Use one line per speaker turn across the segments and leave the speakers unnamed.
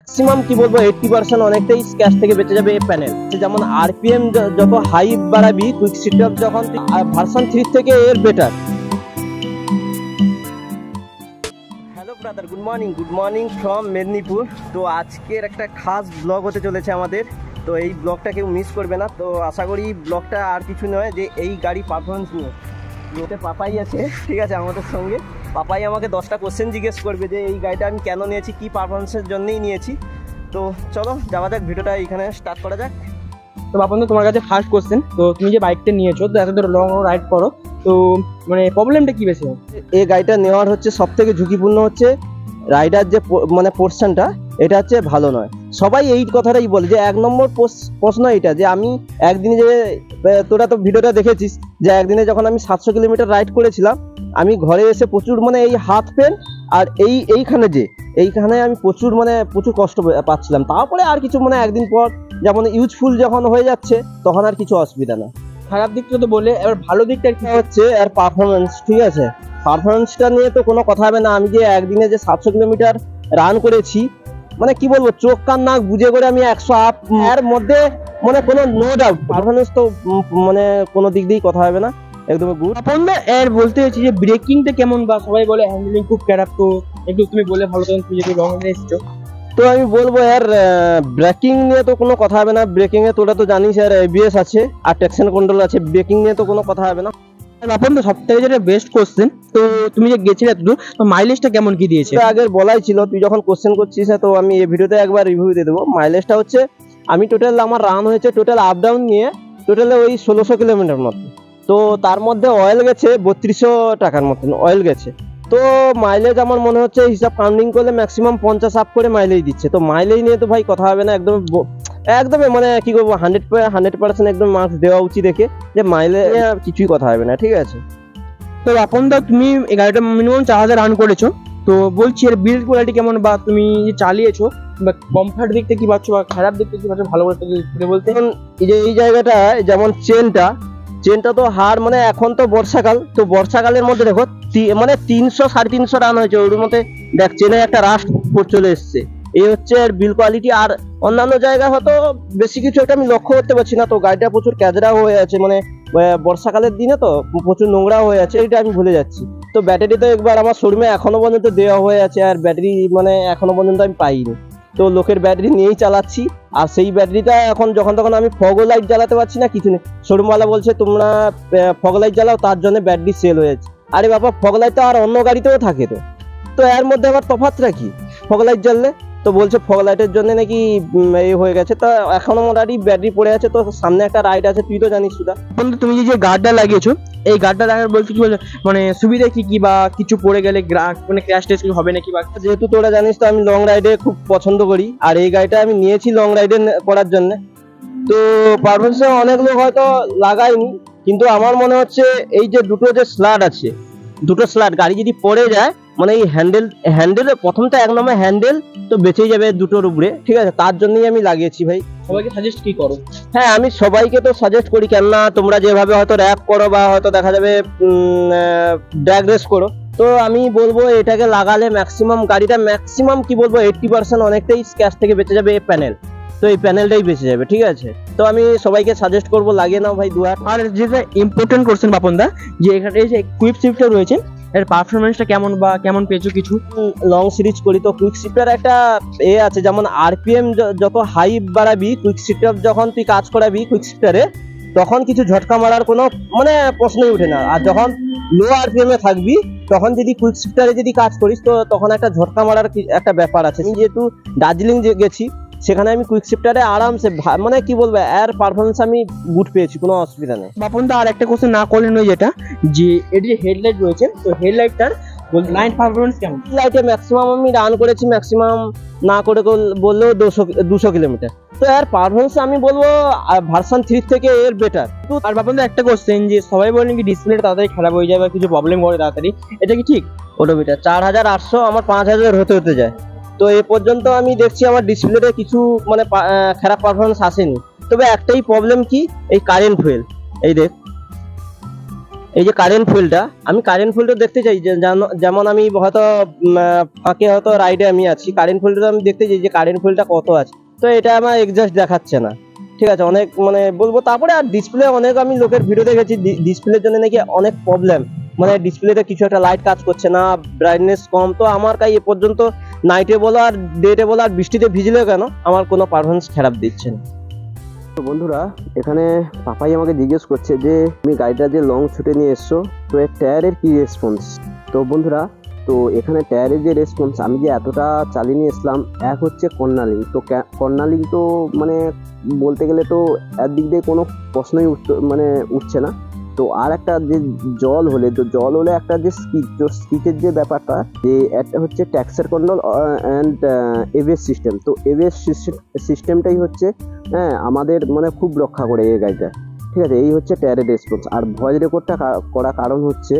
Maximum কি বলবো 80% অনেকটাই স্ক্র্যাচ থেকে বেঁচে যাবে এই প্যানেল। যেমন আরপিএম যত হাই বাড়াবি কুইক সিটআপ যখন ভার্সন 3 থেকে এর better. Hello brother, good morning from Medinipur. তো আজকের একটা খাস ব্লগ হতে চলেছে আমাদের, তো এই ব্লগটা কেউ মিস করবে না। তো আশা করি ব্লগটা আর কিছু নয় যে এই গাড়ি পারফরমেন্স নিয়ে। ওতে পাপাই আছে, ঠিক আছে আমাদের সঙ্গে। পাপাই আমাকে 10টা কোশ্চেন জিজ্ঞেস করবে যে এই গাড়িটা আমি কেন নিয়েছি, কী পারফরমেন্সের জন্যই নিয়েছি। তো চলো যাওয়া যাক, ভিডিওটা এখানে স্টার্ট করা যাক।
তো বাপন, তোমার কাছে ফার্স্ট কোশ্চেন, তো তুমি যে বাইকটা নিয়েছো তো এত দূর লং রাইড করো, তো মানে প্রবলেমটা কি বেশি?
এই গাড়িটা নেওয়ার হচ্ছে সব থেকে ঝুঁকিপূর্ণ হচ্ছে রাইডার যে মানে পোর্শনটা, এটা হচ্ছে ভালো নয়। সবাই এই কথাটাই বলে যে 1 নম্বর প্রশ্ন এটা, যে আমি একদিনে যে তোরা তো ভিডিওটা দেখেছিস যে একদিনে যখন আমি 700 কিলোমিটার রাইড করেছিলাম, আমি ঘরে এসে প্রচুর মানে এই হাত পেন আর এইখানে আমি প্রচুর কষ্ট পাচ্ছিলাম। তারপরে আর কিছু মানে একদিন পর যেমন ইউজফুল যখন হয়ে যাচ্ছে তখন আর কিছু অসুবিধা না।
খারাপ দিকটা তো বলে, এবার ভালো দিকটা কি
হচ্ছে আর পারফরমেন্স, ঠিক আছে। পারফরমেন্সটা নিয়ে তো কোনো কথা হবে না। আমি যে একদিনে যে 700 কিলোমিটার রান করেছি, মানে কি বলবো, চোখ কান নাক বুঝে করে আমি 100 আপ, এর মধ্যে মানে কোনো নো ডাউট পারফরমেন্স তো মানে কোনো দিক দিয়েই কথা হবে না, একদম গুড।
আপন না এর বলতে হচ্ছে যে ব্রেকিংটা কেমন, বা সবাই বলে হ্যান্ডলিং খুব খারাপ, তো একটু তুমি বলে ভালো, তখন তুমি যেহেতু লং রাইডে এসেছো।
তো আমি বলবো এর ব্রেকিং নিয়ে তো কোনো কথা হবে না। ব্রেকিং এ তোরা তো জানিস এর এবিএস আছে আর ট্রাকশন কন্ট্রোল আছে, ব্রেকিং নিয়ে তো কোনো কথা হবে না।
আপন তো সবথেকে যেটা বেস্ট কোশ্চেন, তো তুমি যে গেছিলে এতদূর, তো মাইলেজটা কেমন কি দিয়েছে?
আগে বলাই ছিল, তুই যখন কোশ্চেন করছিস, তো আমি এই ভিডিওতে একবার রিভিউ দিয়ে দেবো। মাইলেজটা হচ্ছে আমি টোটাল আমার রান হয়েছে টোটাল আপ ডাউন নিয়ে টোটালে ওই 1600 কিলোমিটার মতো। তো তার মধ্যে অয়েল গেছে 3200 টাকার মতন অয়েল গেছে। তো মাইলেজ আমার মনে হচ্ছে হিসাব কাউন্টিং করলে ম্যাক্সিমাম 50 আপ করে মাইলেজ দিচ্ছে। তো মাইলেজ নিয়ে তো ভাই কথা হবে না, একদমই মানে কি করবো, 100% একদম মার্কস দেওয়া উচিত দেখে, যে মাইলেজ কিছুই কথা হবে না, ঠিক আছে।
তো আপন দা তুমি এই গাড়িটা মিনিমাম 4000 রান করেছো, তো বলছি এর বিল্ড কোয়ালিটি কেমন, বা তুমি যে চালিয়েছো বা কমফর্ট দিক থেকে কি পাচ্ছ বা খারাপ দিক থেকে কি পাচ্ছ, ভালো করে বলতে।
এই জায়গাটা যেমন চেনটা তো হার, মানে এখন তো বর্ষাকাল, তো বর্ষাকালের মধ্যে দেখো মানে 300-350 রান হয়েছে, ওর মধ্যে দেখ চেনে একটা রাস্ট চলে এসছে। এই হচ্ছে এর বিল কোয়ালিটি। আর অন্যান্য জায়গায় হয়তো বেশি কিছু একটা আমি লক্ষ্য করতে পারছি না। তো গাড়িটা প্রচুর ক্যাজরা হয়ে আছে, মানে বর্ষাকালের দিনে তো প্রচুর নোংরা হয়ে আছে, এটা আমি ভুলে যাচ্ছি। তো ব্যাটারি তো একবার আমার শোরুমে এখনো পর্যন্ত দেওয়া হয়ে আছে, আর ব্যাটারি মানে এখনো পর্যন্ত আমি পাইনি। তো লোকের ব্যাটারি নিয়েই চালাচ্ছি, আর সেই ব্যাটারিটা এখন যখন তখন আমি ফগ লাইট জ্বালাতে পারছি না, কিছু নেই। শোরুমওয়ালা বলছে তোমরা ফগ লাইট জ্বালাও, তার জন্য ব্যাটারি সেল হয়ে যাচ্ছে। আরে বাবা, ফগ লাইট তো আর অন্য গাড়িতেও থাকে, তো এর মধ্যে আবার তফাৎটা কি ফগ লাইট জ্বাললে? তো বলছে ফগ লাইটের জন্য নাকি এই হয়ে গেছে। তো এখনো মোটামুটি ব্যাটারি পড়ে আছে। তো সামনে একটা রাইড আছে, তুই তো জানিস সুদা।
তুমি যে গার্ডটা লাগিয়েছো, এই গার্ডটা লাগানোর বলতে কি বলছো, মানে সুবিধা কি বা কিছু পড়ে গেলে মানে ক্র্যাশ টেস্ট কিছু হবে নাকি? বা
যেহেতু তোরা জানিস তো আমি লং রাইডে খুব পছন্দ করি, আর এই গাড়িটা আমি নিয়েছি লং রাইডে করার জন্য। তো পারফরমেন্সে অনেক লোক হয়তো লাগায়নি, কিন্তু আমার মনে হচ্ছে এই যে দুটো স্লাট আছে, দুটো স্লাট গাড়ি যদি পড়ে যায়, মানে এই হ্যান্ডেল প্রথমটা 1 নম্বর হ্যান্ডেল তো বেঁচেই যাবে দুটোর উপরে, ঠিক আছে। তার জন্যই আমি লাগিয়েছি ভাই।
সবাইকে সাজেস্ট কি করো?
হ্যাঁ, আমি সবাইকে তো সাজেস্ট করি, কেননা তোমরা যেভাবে হয়তো র্যাপ করো বা হয়তো দেখা যাবে ড্র্যাগ রেস করো, তো আমি বলবো এটাকে লাগালে গাড়িটা ম্যাক্সিমাম কি বলবো 80% অনেকটাই স্ক্র্যাচ থেকে বেঁচে যাবে এই প্যানেল। তো এই প্যানেলটাই বেঁচে যাবে, ঠিক আছে। তো আমি সবাইকে সাজেস্ট করবো লাগিয়ে নাও ভাই দুয়ার।
আর যেটা ইম্পর্টেন্ট কোশ্চেন বাপন দা, যে এখানে এই যে কুইক শিফটার রয়েছে, এর পারফরমেন্সটা কেমন বা কেমন পেয়েছো কিছু?
লং সিরিজ করি তো কুইক শিফটার একটা আছে, যেমন আরপিএম যত হাই বাড়াবি কুইক শিফটার যখন তুই কাজ করাবি কুইক শিফটারে, তখন কিছু ঝটকা মারার কোনো মানে প্রশ্নই ওঠে না। আর যখন লো আরপিএম এ থাকবি, তখন যদি কুইক শিফটারে যদি কাজ করিস, তো তখন একটা ঝটকা মারার একটা ব্যাপার আছে। আমি যেহেতু দার্জিলিং গেছি, সেখানে আমি কুইক শিফটারে আরামসে মানে কি বলবো, এর পারফরমেন্স আমি গুড পেয়েছি, কোনো অসুবিধা নেই।
বাপন দা আর একটা কোশ্চেন না করলেন, ওই যেটা যে এর যে হেডলাইট রয়েছে, তো হেডলাইটটার লাইট পারফরমেন্স কেমন?
লাইটে ম্যাক্সিমাম আমি রান করেছি, ম্যাক্সিমাম না করে বললেও 200 কিলোমিটার। তো এর পারফরমেন্স আমি বলবো ভার্সন 3 থেকে এর বেটার।
আর বাপন দা একটা কোশ্চেন, যে সবাই বলেন কি ডিসপ্লেটা তাড়াতাড়ি খারাপ হয়ে যায় বা কিছু প্রবলেম করে তাড়াতাড়ি, এটা কি ঠিক?
ওডোমিটার 4800 আমার 5000 হতে যায়। তো এ পর্যন্ত আমি দেখছি আমার ডিসপ্লেতে কিছু মানে খারাপ পারফরমেন্স আসেনি। তবে একটাই প্রবলেম কি, এই কারেন্ট ফুয়েল। এই দেখ এই যে কারেন্ট ফুয়েলটা, আমি কারেন্ট ফুয়েলটা দেখতে চাই যে যেমন আমি হয়তো ফাঁকে হয়তো রাইডে আমি আছি, কারেন্ট ফুয়েলটা আমি দেখতে চাই যে কারেন্ট ফুয়েলটা কত আছে। তো এটা আমার এক্সাক্ট দেখাচ্ছে না, ঠিক আছে, অনেক মানে বলবো। তারপরে আর ডিসপ্লে অনেক আমি লোকের ভিডিও দেখেছি, ডিসপ্লের জন্য নাকি অনেক প্রবলেম, মানে ডিসপ্লেতে কিছু একটা লাইট কাজ করছে না, ব্রাইটনেস কম। তো আমার কাছে এ পর্যন্ত নাইটে বলো আর ডেটে বলো আর বৃষ্টিতে ভিজলেও কেন আমার কোনো পারফরমেন্স খারাপ দিচ্ছে না। তো বন্ধুরা, এখানে পাপাই আমাকে জিজ্ঞেস করছে যে তুমি গাড়িটা যে লং ছুটে নিয়ে এসছো, তো এর টায়ারের কি রেসপন্স। তো বন্ধুরা, তো এখানে টায়ারের যে রেসপন্স, আমি যে এতটা চালিয়ে নিয়ে এসলাম, এক হচ্ছে কর্নালিং। তো কর্নালিং তো মানে বলতে গেলে তো একদিক দিয়ে কোনো প্রশ্নই উঠছে না। তো আর একটা যে জল হলে একটা যে স্কিচের যে ব্যাপারটা, যে একটা হচ্ছে ট্যাক্সের কন্ট্রোল অ্যান্ড এবিএস সিস্টেম। তো এবিএস সিস্টেমটাই হচ্ছে আমাদের মানে খুব রক্ষা করে এই গাড়িটা, ঠিক আছে। এই হচ্ছে টায়ারের রেসপন্স। আর ভয়েস রেকর্ডটা করা কারণ হচ্ছে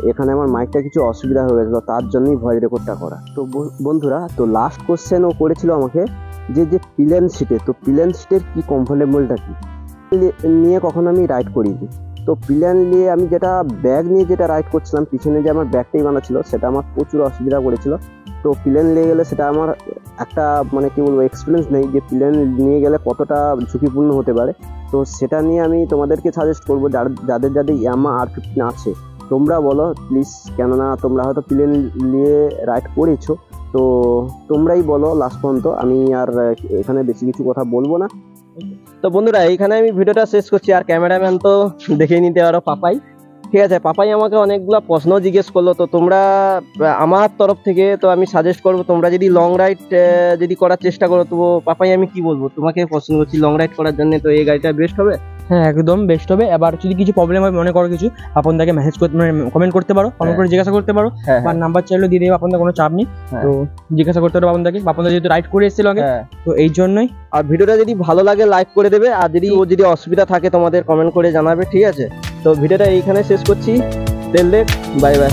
এখানে আমার মাইকটা কিছু অসুবিধা হয়ে গেছিলো, তার জন্যই ভয়েস রেকর্ডটা করা। তো বন্ধুরা, তো লাস্ট কোশ্চেন ও করেছিল আমাকে যে প্লেন সিটে, তো প্লেন সিটের কি কমফোর্টেবলটা কি নিয়ে কখনো আমি রাইড করিনি। তো প্লেন নিয়ে আমি যেটা ব্যাগ নিয়ে যেটা রাইড করছিলাম, পিছনে যে আমার ব্যাগটাই বানা ছিল, সেটা আমার প্রচুর অসুবিধা করেছিল। তো প্লেন নিয়ে গেলে সেটা আমার একটা মানে কি বলবো এক্সপিরিয়েন্স নেই যে প্লেন নিয়ে গেলে কতটা ঝুঁকিপূর্ণ হতে পারে। তো সেটা নিয়ে আমি তোমাদেরকে সাজেস্ট করবো, যাদের ইয়ামা R15 আছে, তোমরা বলো প্লিজ, কেননা তোমরা হয়তো প্লেন নিয়ে রাইড করেছো, তো তোমরাই বলো লাস্ট পর্যন্ত। আমি আর এখানে বেশি কিছু কথা বলবো না। তো বন্ধুরা, এইখানে আমি ভিডিওটা শেষ করছি। আর ক্যামেরাম্যান তো দেখে নিতে পারো পাপাই, ঠিক আছে। পাপাই আমাকে অনেকগুলো প্রশ্ন জিজ্ঞেস করলো। তো তোমরা আমার তরফ থেকে তো আমি সাজেস্ট করবো, তোমরা যদি লং রাইড যদি করার চেষ্টা করো, তো পাপাই আমি কি বলবো তোমাকে প্রশ্ন করছি, লং রাইড করার জন্য তো এই গাড়িটা বেস্ট হবে।
হ্যাঁ, একদম বেস্ট হবে। এবার যদি কিছু প্রবলেম হয়, মনে করো কিছু, আপনাদেরকে মেসেজ করতে মানে কমেন্ট করতে পারো, কমেন্ট করে জিজ্ঞাসা করতে পারো, বা নাম্বার চাইলেও দিয়ে দেবো, আপনাদের কোনো চাপ নেই। তো জিজ্ঞাসা করতে পারো আপনাদেরকে, আপনাদের যেহেতু রাইড করে এসেছিল আগে, তো এই জন্যই।
আর ভিডিওটা যদি ভালো লাগে লাইক করে দেবে, আর যদি অসুবিধা থাকে তোমাদের কমেন্ট করে জানাবে, ঠিক আছে। তো ভিডিওটা এইখানে শেষ করছি। Bye bye.